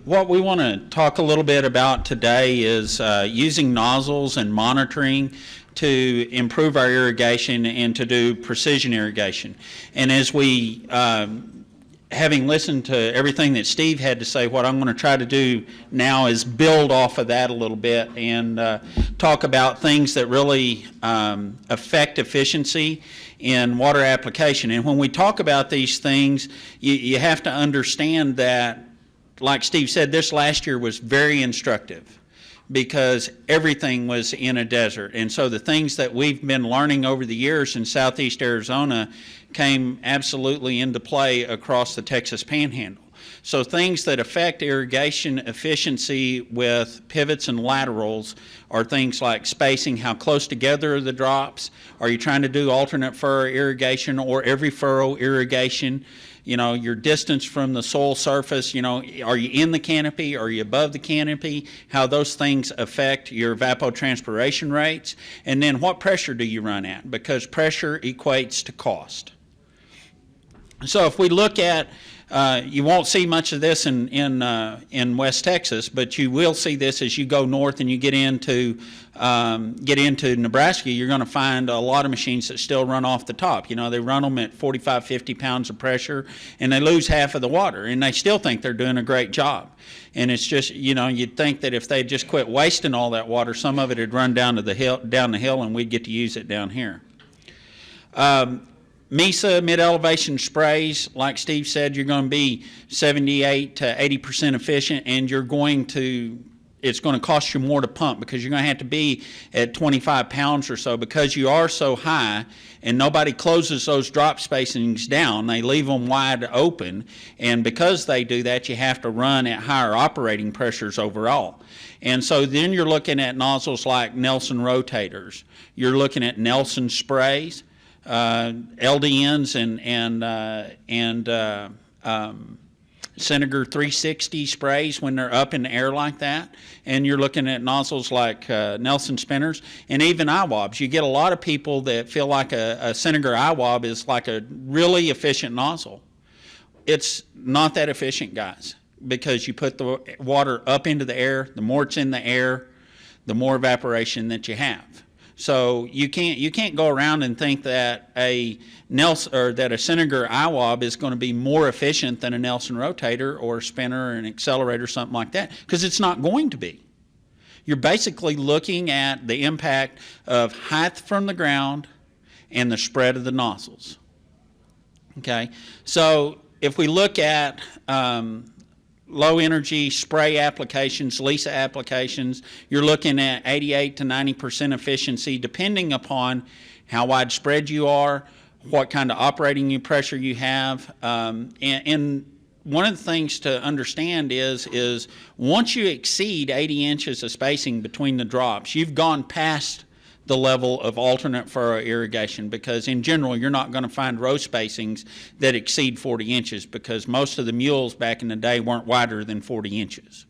What we want to talk a little bit about today is using nozzles and monitoring to improve our irrigation and to do precision irrigation. And as we, having listened to everything that Steve had to say, what I'm going to try to do now is build off of that a little bit and talk about things that really affect efficiency in water application. And when we talk about these things, you have to understand that, like Steve said, this last year was very instructive because everything was in a desert. And so the things that we've been learning over the years in southeast Arizona came absolutely into play across the Texas Panhandle. So things that affect irrigation efficiency with pivots and laterals are things like spacing, how close together are the drops, are you trying to do alternate furrow irrigation or every furrow irrigation, you know, your distance from the soil surface, you know, are you in the canopy, are you above the canopy, how those things affect your evapotranspiration rates, and then what pressure do you run at, because pressure equates to cost. So if we look at, you won't see much of this in West Texas, but you will see this as you go north and you get into Nebraska. You're going to find a lot of machines that still run off the top. You know, they run them at 45, 50 pounds of pressure, and they lose half of the water, and they still think they're doing a great job. And it's just, you know, you'd think that if they just quit wasting all that water, some of it would run down the hill, and we'd get to use it down here. MESA, mid-elevation sprays, like Steve said, you're going to be 78 to 80% efficient, and it's going to cost you more to pump because you're going to have to be at 25 pounds or so because you are so high and nobody closes those drop spacings down. They leave them wide open, and because they do that, you have to run at higher operating pressures overall. And so then you're looking at nozzles like Nelson rotators. You're looking at Nelson sprays. LDNs and Senator 360 sprays when they're up in the air like that, and you're looking at nozzles like Nelson spinners and even IWOBs. You get a lot of people that feel like a Senator IWOB is like a really efficient nozzle. It's not that efficient, guys, because you put the water up into the air. The more it's in the air, the more evaporation that you have. So you can't go around and think that a Nelson or that a Senator IWOB is going to be more efficient than a Nelson rotator or a spinner or an accelerator, something like that, because it's not going to be. You're basically looking at the impact of height from the ground and the spread of the nozzles. Okay, so if we look at low energy spray applications, LISA applications, you're looking at 88 to 90% efficiency depending upon how widespread you are, what kind of operating pressure you have. And one of the things to understand is once you exceed 80 inches of spacing between the drops, you've gone past the level of alternate furrow irrigation, because in general you're not going to find row spacings that exceed 40 inches because most of the mules back in the day weren't wider than 40 inches.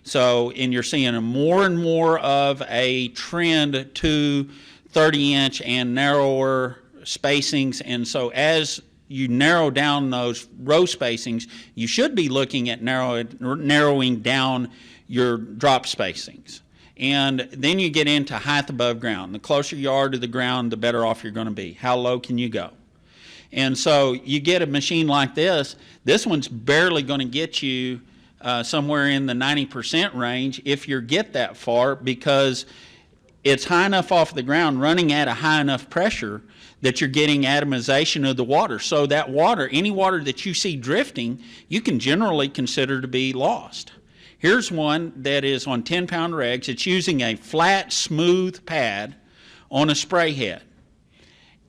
So, and you're seeing more and more of a trend to 30-inch and narrower spacings, and so as you narrow down those row spacings, you should be looking at narrowing down your drop spacings. And then you get into height above ground. The closer you are to the ground, the better off you're going to be. How low can you go? And so you get a machine like this. This one's barely going to get you somewhere in the 90% range if you get that far, because it's high enough off the ground, running at a high enough pressure that you're getting atomization of the water. So that water, any water that you see drifting, you can generally consider to be lost. Here's one that is on 10-pound regs. It's using a flat, smooth pad on a spray head.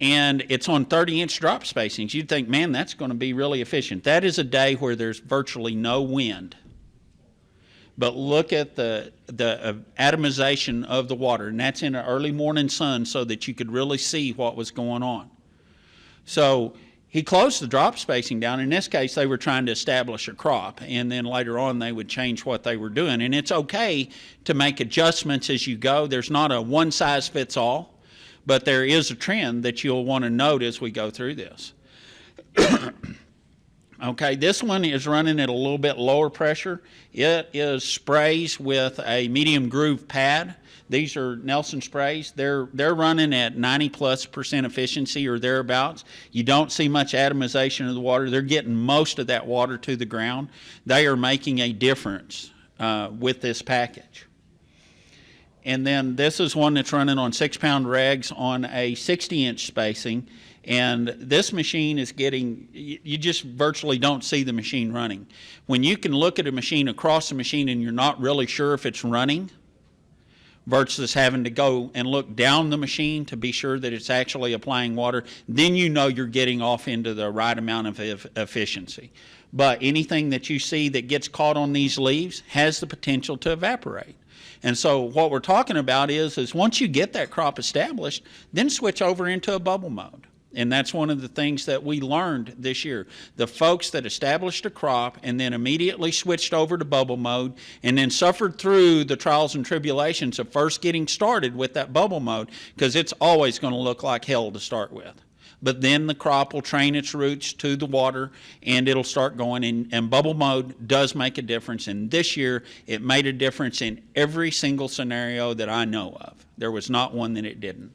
And it's on 30-inch drop spacings. You'd think, man, that's going to be really efficient. That is a day where there's virtually no wind. But look at the atomization of the water, and that's in an early morning sun so that you could really see what was going on. So he closed the drop spacing down. In this case, they were trying to establish a crop, and then later on they would change what they were doing. And it's okay to make adjustments as you go. There's not a one-size-fits-all, but there is a trend that you'll want to note as we go through this. Okay, this one is running at a little bit lower pressure. It is sprays with a medium groove pad. These are Nelson sprays. They're running at 90+% efficiency or thereabouts. You don't see much atomization of the water. They're getting most of that water to the ground. They are making a difference with this package. And then this is one that's running on 6-pound regs on a 60-inch spacing. And this machine is getting, you just virtually don't see the machine running. When you can look at a machine across the machine and you're not really sure if it's running, versus having to go and look down the machine to be sure that it's actually applying water, then you know you're getting off into the right amount of efficiency. But anything that you see that gets caught on these leaves has the potential to evaporate. And so what we're talking about is once you get that crop established, then switch over into a bubble mode. And that's one of the things that we learned this year. The folks that established a crop and then immediately switched over to bubble mode and then suffered through the trials and tribulations of first getting started with that bubble mode, because it's always going to look like hell to start with. But then the crop will train its roots to the water and it'll start going, and bubble mode does make a difference. And this year it made a difference in every single scenario that I know of. There was not one that it didn't.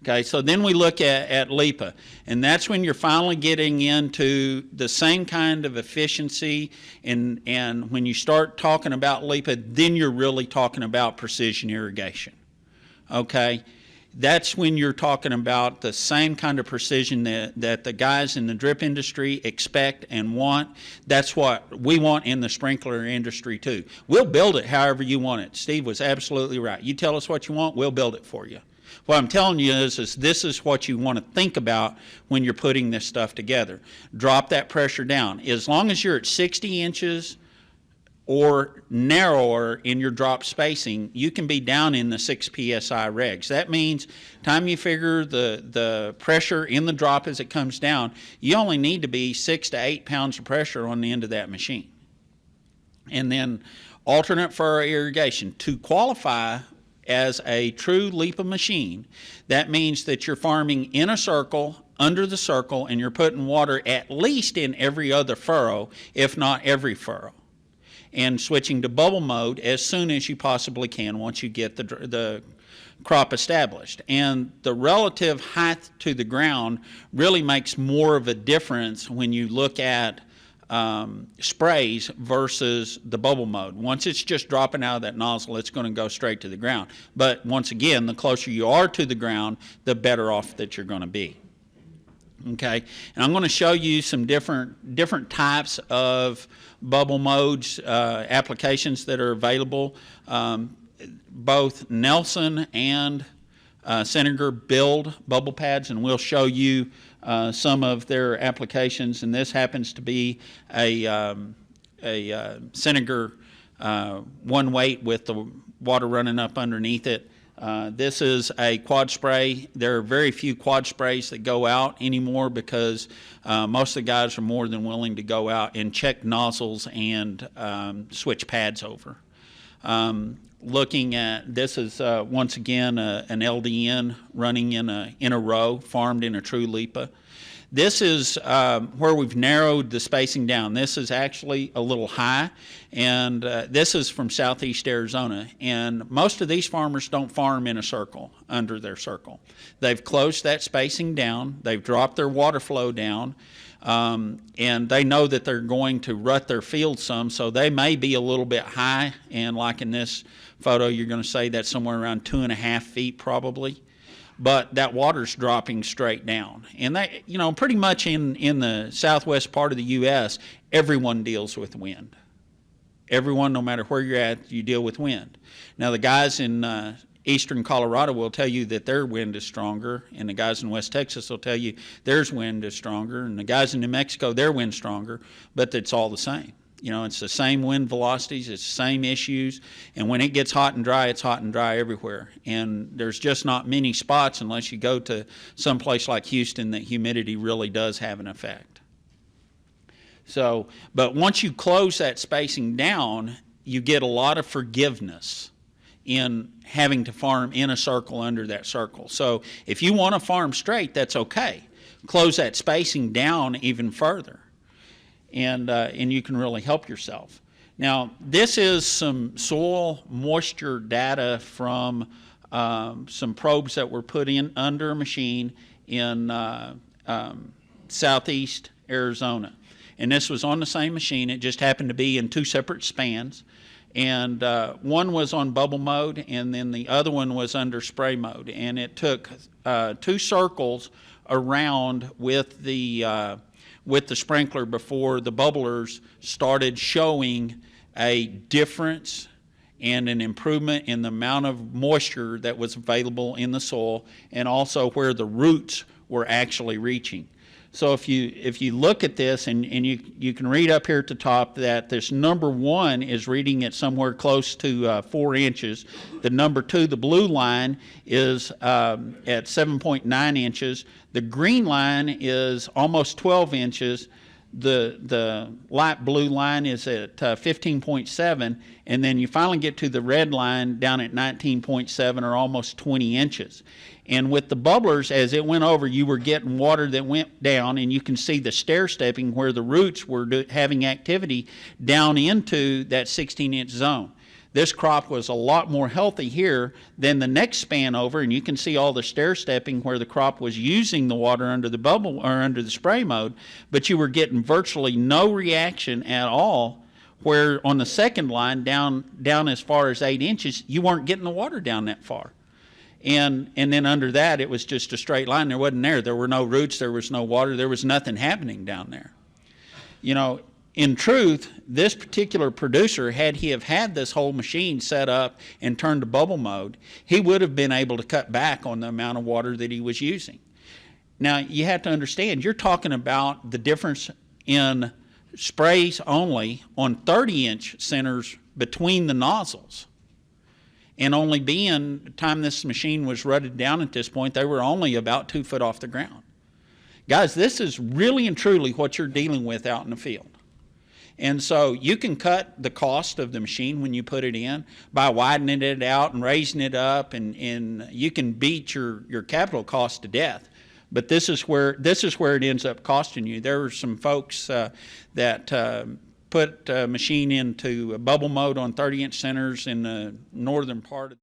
Okay, so then we look at LIPA, and that's when you're finally getting into the same kind of efficiency, and when you start talking about LIPA, then you're really talking about precision irrigation. Okay, that's when you're talking about the same kind of precision that the guys in the drip industry expect and want. That's what we want in the sprinkler industry too. We'll build it however you want it. Steve was absolutely right. You tell us what you want, we'll build it for you. What I'm telling you is this is what you want to think about when you're putting this stuff together. Drop that pressure down. As long as you're at 60 inches or narrower in your drop spacing, you can be down in the 6 PSI regs. That means time you figure the pressure in the drop as it comes down, you only need to be 6 to 8 pounds of pressure on the end of that machine. And then alternate furrow irrigation. To qualify as a true LIPA machine, that means that you're farming in a circle, under the circle, and you're putting water at least in every other furrow, if not every furrow. And switching to bubble mode as soon as you possibly can once you get the crop established. And the relative height to the ground really makes more of a difference when you look at sprays versus the bubble mode. Once it's just dropping out of that nozzle, it's going to go straight to the ground. But once again, the closer you are to the ground, the better off that you're going to be. Okay, and I'm going to show you some different types of bubble modes, applications that are available. Both Nelson and Senator build bubble pads, and we'll show you some of their applications. And this happens to be a Senator one weight with the water running up underneath it. This is a quad spray. There are very few quad sprays that go out anymore because most of the guys are more than willing to go out and check nozzles and switch pads over. Looking at this is once again an LDN running in a row, farmed in a true LIPA. This is where we've narrowed the spacing down. This is actually a little high, and this is from southeast Arizona. And most of these farmers don't farm in a circle, under their circle. They've closed that spacing down. They've dropped their water flow down. And they know that they're going to rut their field some, so they may be a little bit high. And like in this photo, you're going to say that's somewhere around 2.5 feet probably. But that water's dropping straight down. And they, you know, pretty much in the southwest part of the U.S., everyone deals with wind. Everyone, no matter where you're at, you deal with wind. Now, the guys in eastern Colorado will tell you that their wind is stronger, and the guys in West Texas will tell you theirs wind is stronger, and the guys in New Mexico, their wind's stronger, but it's all the same. You know, it's the same wind velocities, it's the same issues, and when it gets hot and dry, it's hot and dry everywhere. And there's just not many spots, unless you go to some place like Houston, that humidity really does have an effect. So, but once you close that spacing down, you get a lot of forgiveness in having to farm in a circle under that circle. So if you want to farm straight, that's okay. Close that spacing down even further. and you can really help yourself. Now, this is some soil moisture data from some probes that were put in under a machine in southeast Arizona. And this was on the same machine. It just happened to be in 2 separate spans. And one was on bubble mode, and then the other one was under spray mode. And it took 2 circles around with the sprinkler before the bubblers started showing a difference and an improvement in the amount of moisture that was available in the soil, and also where the roots were actually reaching. So if you look at this, and you can read up here at the top that this number 1 is reading at somewhere close to 4 inches. The number 2, the blue line, is at 7.9 inches. The green line is almost 12 inches. The light blue line is at 15.7, and then you finally get to the red line down at 19.7, or almost 20 inches. And with the bubblers, as it went over, you were getting water that went down, and you can see the stair-stepping where the roots were having activity down into that 16-inch zone. This crop was a lot more healthy here than the next span over, and you can see all the stair-stepping where the crop was using the water under the bubble or under the spray mode, but you were getting virtually no reaction at all, where on the second line down as far as 8 inches, you weren't getting the water down that far. And then under that, it was just a straight line. There wasn't there. There were no roots. There was no water. There was nothing happening down there. You know, in truth, this particular producer, had he have had this whole machine set up and turned to bubble mode, he would have been able to cut back on the amount of water that he was using. Now, you have to understand, you're talking about the difference in sprays only on 30-inch centers between the nozzles. And only being, the time this machine was rutted down at this point, they were only about 2 foot off the ground. Guys, this is really and truly what you're dealing with out in the field. And so you can cut the cost of the machine when you put it in by widening it out and raising it up, and you can beat your capital cost to death. But this is where it ends up costing you. There were some folks that put a machine into bubble mode on 30-inch centers in the northern part of